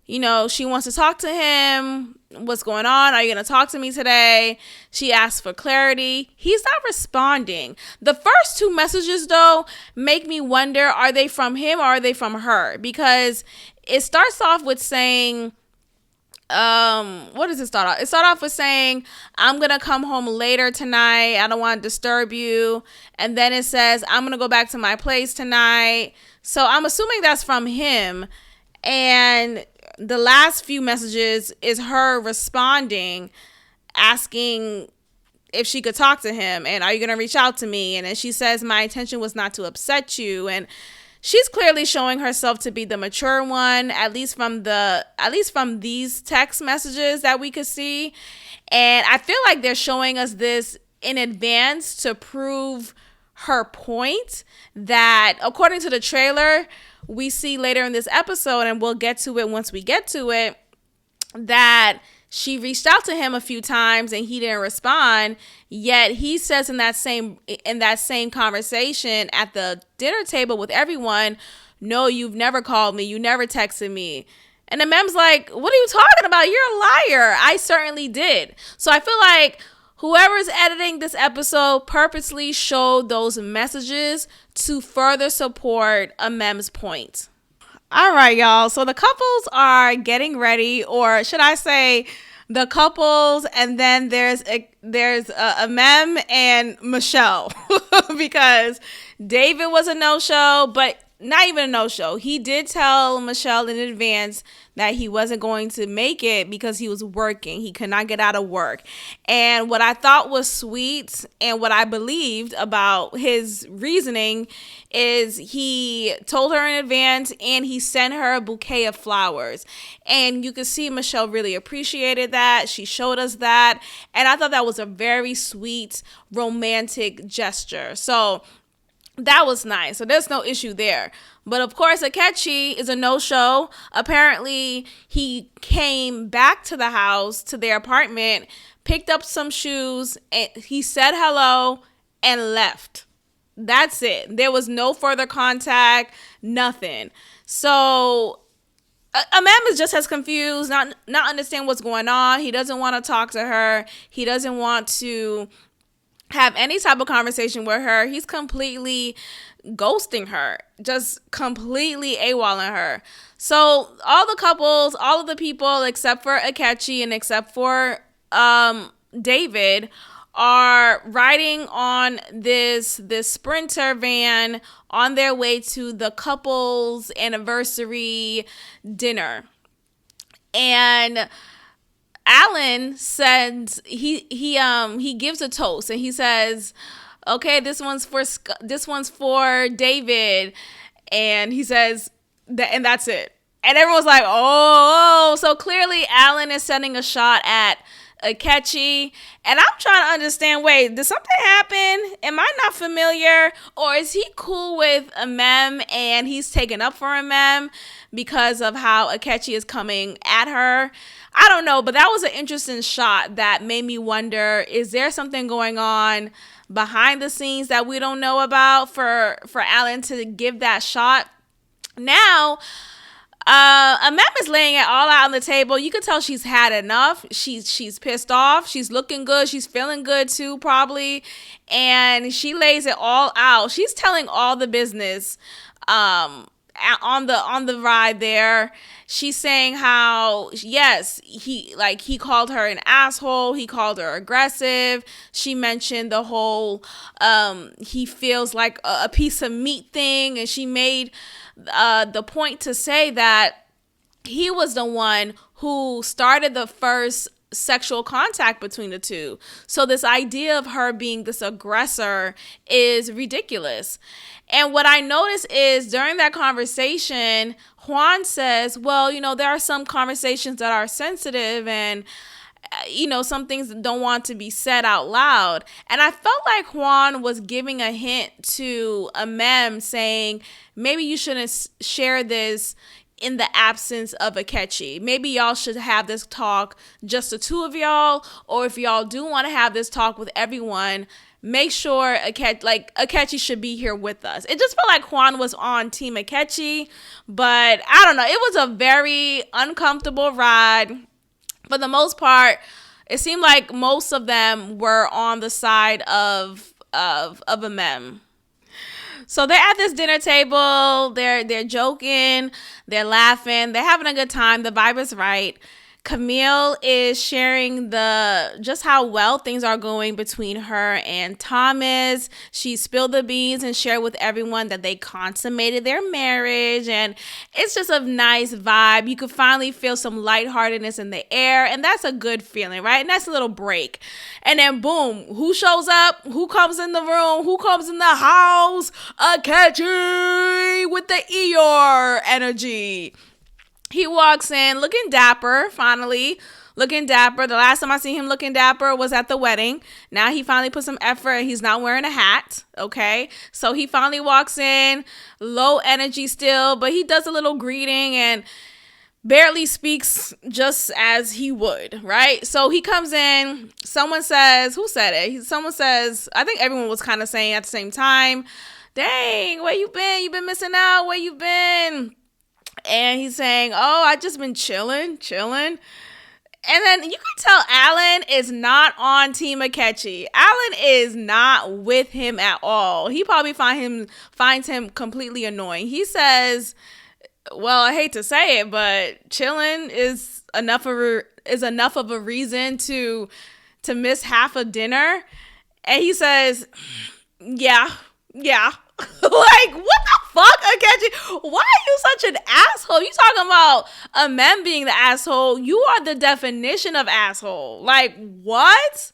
she wants to talk to him. What's going on? Are you going to talk to me today? She asked for clarity. He's not responding. The first two messages, though, make me wonder, are they from him or are they from her? Because it starts off with saying, what does it start off? It starts off with saying, I'm going to come home later tonight. I don't want to disturb you. And then it says, I'm going to go back to my place tonight. So I'm assuming that's from him. And the last few messages is her responding, asking if she could talk to him, and are you going to reach out to me? And then she says, my intention was not to upset you. And she's clearly showing herself to be the mature one, at least from these text messages that we could see. And I feel like they're showing us this in advance to prove her point that, according to the trailer, we see later in this episode, and we'll get to it once we get to it, that she reached out to him a few times and he didn't respond. Yet he says in that same conversation at the dinner table with everyone, no, you've never called me. You never texted me. And the mem's like, what are you talking about? You're a liar. I certainly did. So I feel like whoever's editing this episode purposely showed those messages to further support a mem's point. All right, y'all. So the couples are getting ready, or should I say the couples, and then there's a mem and Michelle because David was a no-show, but not even a no-show. He did tell Michelle in advance that he wasn't going to make it because he was working. He could not get out of work. And what I thought was sweet and what I believed about his reasoning is he told her in advance and he sent her a bouquet of flowers. And you could see Michelle really appreciated that. She showed us that. And I thought that was a very sweet, romantic gesture. So that was nice. So there's no issue there. But of course, Akechi is a no-show. Apparently, he came back to the house, to their apartment, picked up some shoes, and he said hello and left. That's it. There was no further contact, nothing. So Amam is just as confused, not understand what's going on. He doesn't want to talk to her. He doesn't want to have any type of conversation with her. He's completely ghosting her, just completely AWOLing her. So all the couples, all of the people except for Akechi and except for David are riding on this Sprinter van on their way to the couple's anniversary dinner. And Alan says he gives a toast and he says, okay, this one's for David, and he says that, and that's it. And everyone's like, oh, so clearly Alan is sending a shot at Akechi, and I'm trying to understand, wait, did something happen? Am I not familiar? Or is he cool with Amem and he's taken up for Amem because of how Akechi is coming at her? I don't know, but that was an interesting shot that made me wonder, is there something going on behind the scenes that we don't know about for Alan to give that shot? Now, Amem is laying it all out on the table. You can tell she's had enough. She's pissed off. She's looking good. She's feeling good too, probably. And she lays it all out. She's telling all the business on the ride there. She's saying how, yes, he called her an asshole. He called her aggressive. She mentioned the whole he feels like a piece of meat thing, and she made the point to say that he was the one who started the first sexual contact between the two. So this idea of her being this aggressor is ridiculous. And what I noticed is during that conversation, Juan says, well, there are some conversations that are sensitive and some things that don't want to be said out loud. And I felt like Juan was giving a hint to Amem, saying maybe you shouldn't share this in the absence of Akechi. Maybe y'all should have this talk, just the two of y'all, or if y'all do want to have this talk with everyone, make sure Akechi should be here with us. It just felt like Juan was on Team Akechi, but I don't know. It was a very uncomfortable ride. For the most part, it seemed like most of them were on the side of a mem. So they're at this dinner table. They're joking. They're laughing. They're having a good time. The vibe is right. Camille is sharing just how well things are going between her and Thomas. She spilled the beans and shared with everyone that they consummated their marriage, and it's just a nice vibe. You could finally feel some lightheartedness in the air, and that's a good feeling, right? And that's a little break. And then boom, who shows up? Who comes in the room? Who comes in the house? Akechi with the Eeyore energy. He walks in looking dapper, finally. Looking dapper. The last time I seen him looking dapper was at the wedding. Now he finally put some effort and he's not wearing a hat, okay? So he finally walks in, low energy still, but he does a little greeting and barely speaks just as he would, right? So he comes in, someone says, who said it? Someone says, I think everyone was kind of saying at the same time, dang, where you been? You been missing out? Where you been? And he's saying, oh, I just been chilling. And then you can tell Alan is not on Team Akechi. Alan is not with him at all. He probably finds him completely annoying. He says, well, I hate to say it, but chilling is enough of a reason to miss half a dinner. And he says, yeah. Like, what the fuck, Akechi? Why are you such an asshole? You talking about a man being the asshole? You are the definition of asshole. Like, what?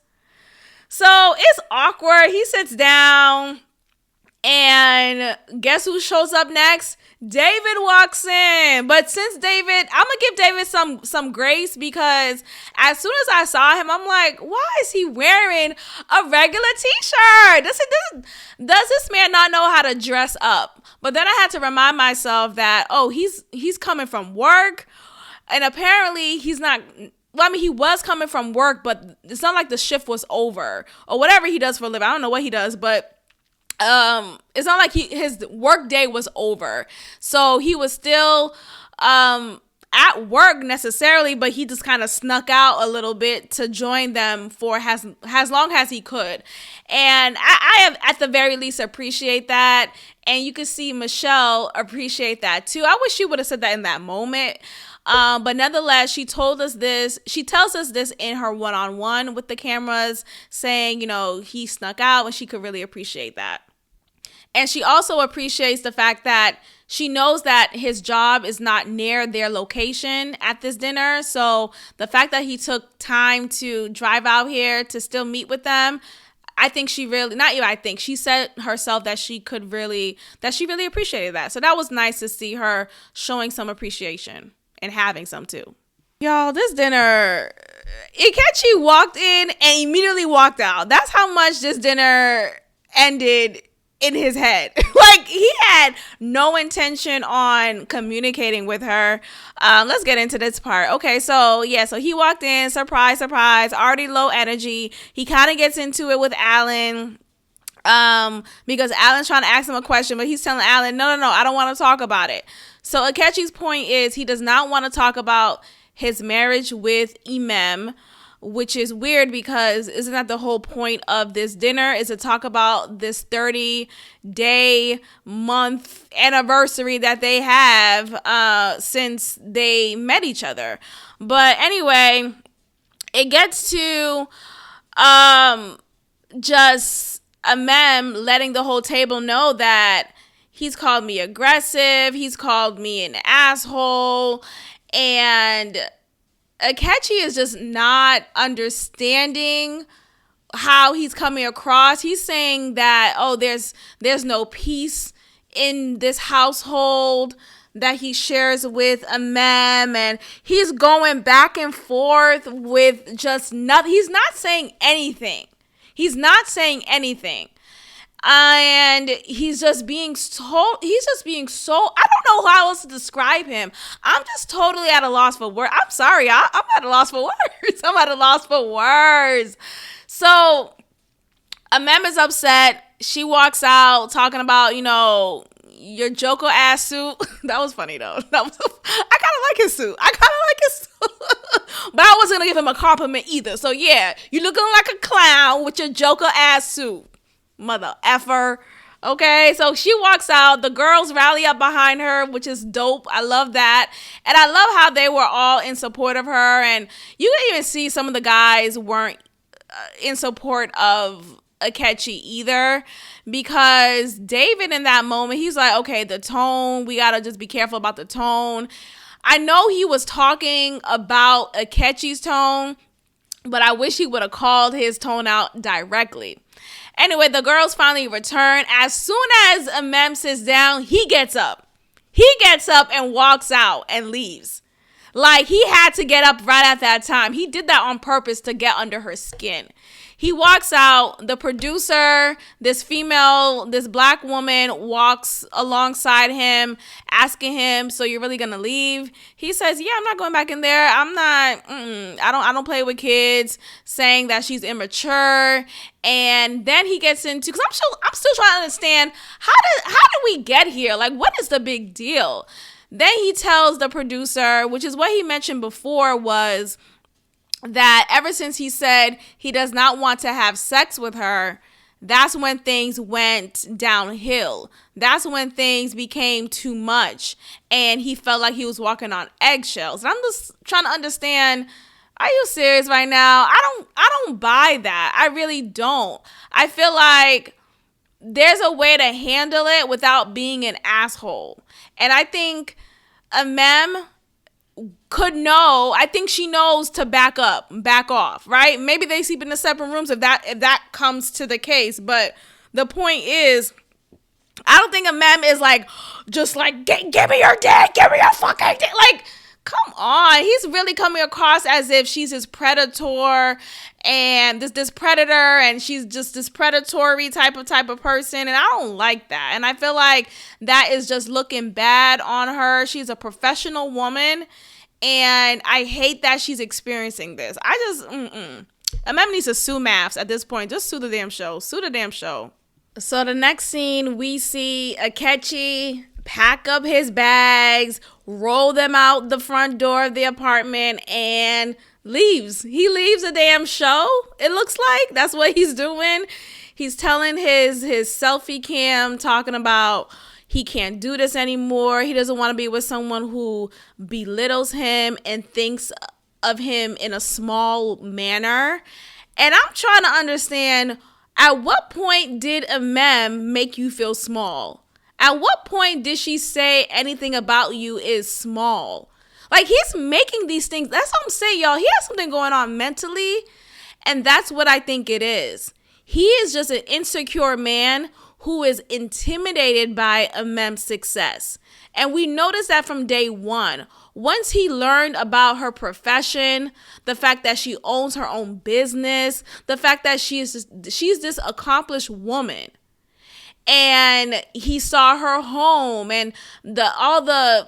So it's awkward. He sits down, and guess who shows up next? David walks in. But since David, I'm gonna give David some grace, because as soon as I saw him, I'm like, why is he wearing a regular t-shirt? Does this man not know how to dress up? But then I had to remind myself that, oh, he's coming from work, and apparently he's not. Well, I mean, he was coming from work, but it's not like the shift was over or whatever he does for a living. I don't know what he does, but it's not like his work day was over. So he was still at work necessarily, but he just kind of snuck out a little bit to join them for as long as he could. And I have at the very least appreciate that. And you could see Michelle appreciate that too. I wish she would have said that in that moment. But nonetheless, she tells us this in her one-on-one with the cameras, saying, he snuck out, and she could really appreciate that. And she also appreciates the fact that she knows that his job is not near their location at this dinner. So the fact that he took time to drive out here to still meet with them, she said herself that she really appreciated that. So that was nice to see her showing some appreciation and having some too. Y'all, this dinner, Ikechi walked in and immediately walked out. That's how much this dinner ended in his head. Like, he had no intention on communicating with her. Let's get into this part. Okay, so he walked in, surprise, already low energy. He kind of gets into it with Alan, because Alan's trying to ask him a question, but he's telling Alan, no, I don't want to talk about it. So Akechi's point is he does not want to talk about his marriage with Imem, which is weird because isn't that the whole point of this dinner, is to talk about this 30-day month anniversary that they have since they met each other. But anyway, it gets to just Imem letting the whole table know that he's called me aggressive, he's called me an asshole, and Akechi is just not understanding how he's coming across. He's saying that, there's no peace in this household that he shares with Imem, and he's going back and forth with just nothing. He's not saying anything. And I don't know how else to describe him. I'm just totally at a loss for words. I'm sorry, I'm at a loss for words. I'm at a loss for words. So Amem is upset. She walks out talking about, your Joker ass suit. That was funny though. I kind of like his suit. But I wasn't gonna give him a compliment either. So yeah, you looking like a clown with your Joker ass suit, mother effer. Okay, so she walks out. The girls rally up behind her, which is dope. I love that. And I love how they were all in support of her. And you can even see some of the guys weren't in support of Akechi either, because David in that moment, he's like, okay, the tone, we gotta just be careful about the tone. I know he was talking about Akechi's tone, but I wish he would have called his tone out directly. Anyway, the girls finally return. As soon as Amem sits down, he gets up. He gets up and walks out and leaves. Like, he had to get up right at that time. He did that on purpose to get under her skin. He walks out. The producer, this black woman, walks alongside him, asking him, so you're really gonna leave? He says, yeah, I'm not going back in there. I don't play with kids, saying that she's immature. And then he gets into, because I'm still trying to understand, how did we get here? Like, what is the big deal? Then he tells the producer, which is what he mentioned before, was that ever since he said he does not want to have sex with her, that's when things went downhill. That's when things became too much, and he felt like he was walking on eggshells. And I'm just trying to understand, are you serious right now? I don't buy that. I really don't. I feel like there's a way to handle it without being an asshole. And I think Amem could know. I think she knows to back off, right? Maybe they sleep in the separate rooms if that comes to the case. But the point is, I don't think Amem is like, just like, give me your dick, give me your fucking dick. Like, come on. He's really coming across as if she's his predator and this predator, and she's just this predatory type of person. And I don't like that. And I feel like that is just looking bad on her. She's a professional woman, and I hate that she's experiencing this. Amem needs to sue Maths at this point. Just sue the damn show. So the next scene, we see Akechi pack up his bags, roll them out the front door of the apartment, and leaves. He leaves the damn show. It looks like that's what he's doing. He's telling his selfie cam, talking about he can't do this anymore. He doesn't want to be with someone who belittles him and thinks of him in a small manner. And I'm trying to understand, at what point did Amem make you feel small? At what point did she say anything about you is small? Like, he's making these things. That's what I'm saying, y'all. He has something going on mentally, and that's what I think it is. He is just an insecure man who is intimidated by Amem's success. And we noticed that from day one. Once he learned about her profession, the fact that she owns her own business, the fact that she's this accomplished woman, and he saw her home and all the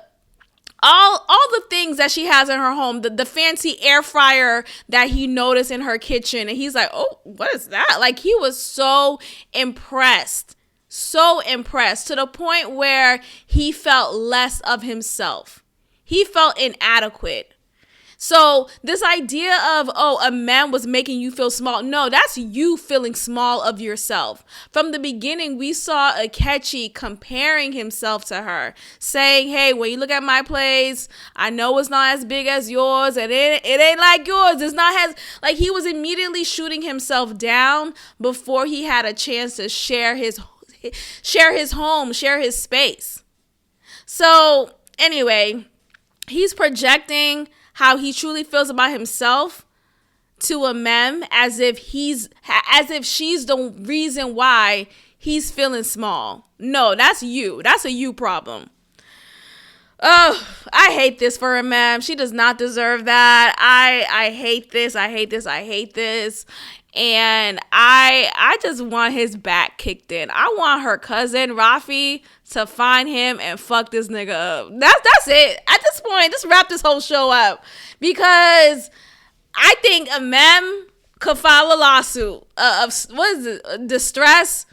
things that she has in her home, the fancy air fryer that he noticed in her kitchen, and he's like, oh, what is that? Like, he was so impressed to the point where he felt less of himself. He felt inadequate. So this idea of, a man was making you feel small. No, that's you feeling small of yourself. From the beginning, we saw Akechi comparing himself to her, saying, hey, when you look at my place, I know it's not as big as yours, and it ain't like yours. It's not as, like, he was immediately shooting himself down before he had a chance to share his home, share his space. So anyway, he's projecting how he truly feels about himself to Amem as if she's the reason why he's feeling small. No, that's you. That's a you problem. Oh, I hate this for her, ma'am. She does not deserve that. I hate this. I hate this. I hate this. And I just want his back kicked in. I want her cousin Rafi to find him and fuck this nigga up. That's it. At this point, just wrap this whole show up. Because I think a mem could file a lawsuit of what is it? Distress.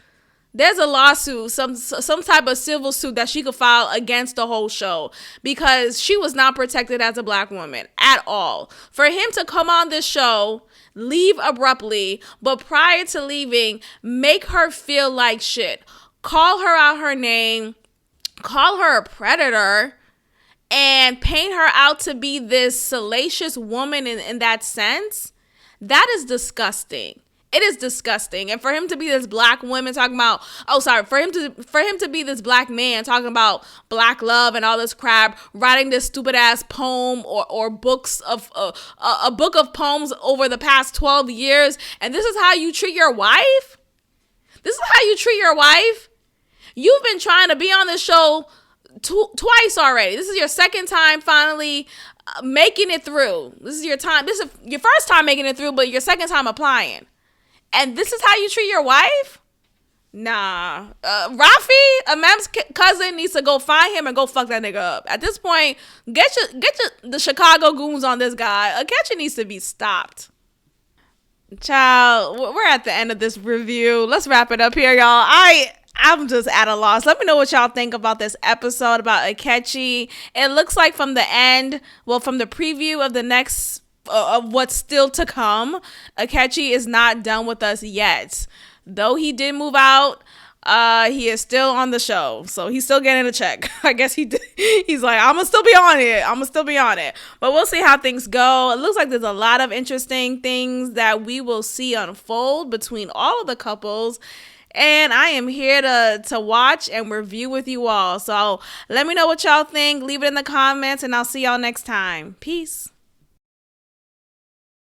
There's a lawsuit, some type of civil suit that she could file against the whole show because she was not protected as a black woman at all. For him to come on this show, leave abruptly, but prior to leaving, make her feel like shit. Call her out her name, call her a predator, and paint her out to be this salacious woman in that sense, that is disgusting. It is disgusting. And for him to be this black woman talking about, for him to be this black man talking about black love and all this crap, writing this stupid ass poem or books of a book of poems over the past 12 years. And this is how you treat your wife? This is how you treat your wife? You've been trying to be on this show twice already. This is your second time finally making it through. This is your time. This is your first time making it through, but your second time applying. And this is how you treat your wife? Nah. Rafi, Amem's cousin, needs to go find him and go fuck that nigga up. At this point, get the Chicago goons on this guy. Akechi needs to be stopped. Child, we're at the end of this review. Let's wrap it up here, y'all. I'm just at a loss. Let me know what y'all think about this episode about Akechi. It looks like from the preview of the next of what's still to come, Akechi is not done with us yet. Though he did move out, he is still on the show, so he's still getting a check. I guess he's like, I'm gonna still be on it. But we'll see how things go. It looks like there's a lot of interesting things that we will see unfold between all of the couples. And I am here to watch and review with you all. So let me know what y'all think. Leave it in the comments, and I'll see y'all next time. Peace.